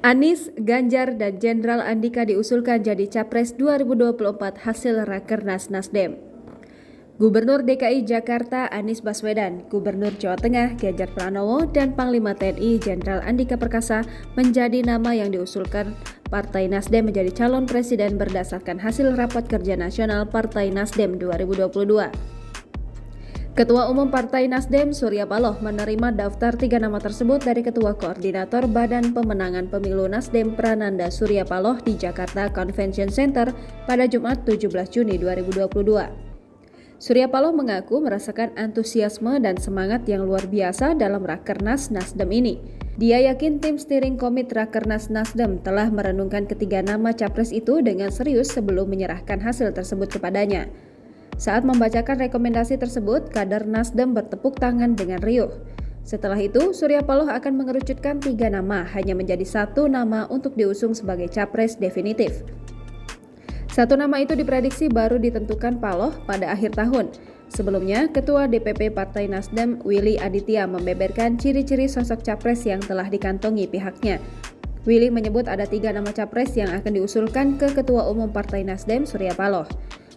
Anies, Ganjar, dan Jenderal Andika diusulkan jadi Capres 2024 hasil Rakernas Nasdem. Gubernur DKI Jakarta Anies Baswedan, Gubernur Jawa Tengah Ganjar Pranowo, dan Panglima TNI Jenderal Andika Perkasa menjadi nama yang diusulkan Partai Nasdem menjadi calon presiden berdasarkan hasil Rapat Kerja Nasional Partai Nasdem 2022. Ketua Umum Partai Nasdem Surya Paloh menerima daftar 3 nama tersebut dari Ketua Koordinator Badan Pemenangan Pemilu Nasdem Prananda Surya Paloh di Jakarta Convention Center pada Jumat 17 Juni 2022. Surya Paloh mengaku merasakan antusiasme dan semangat yang luar biasa dalam Rakernas Nasdem ini. Dia yakin tim steering komit Rakernas Nasdem telah merenungkan ketiga nama capres itu dengan serius sebelum menyerahkan hasil tersebut kepadanya. Saat membacakan rekomendasi tersebut, kader Nasdem bertepuk tangan dengan riuh. Setelah itu, Surya Paloh akan mengerucutkan 3 nama, hanya menjadi 1 nama untuk diusung sebagai capres definitif. 1 nama itu diprediksi baru ditentukan Paloh pada akhir tahun. Sebelumnya, Ketua DPP Partai Nasdem Willy Aditya membeberkan ciri-ciri sosok capres yang telah dikantongi pihaknya. Willy menyebut ada 3 nama capres yang akan diusulkan ke Ketua Umum Partai Nasdem Surya Paloh.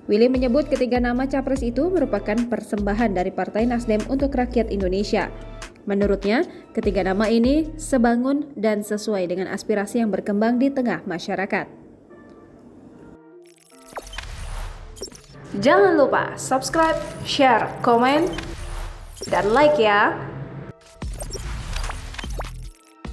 Willy menyebut ketiga nama capres itu merupakan persembahan dari Partai Nasdem untuk rakyat Indonesia. Menurutnya, ketiga nama ini sebangun dan sesuai dengan aspirasi yang berkembang di tengah masyarakat. Jangan lupa subscribe, share, komen, dan like ya!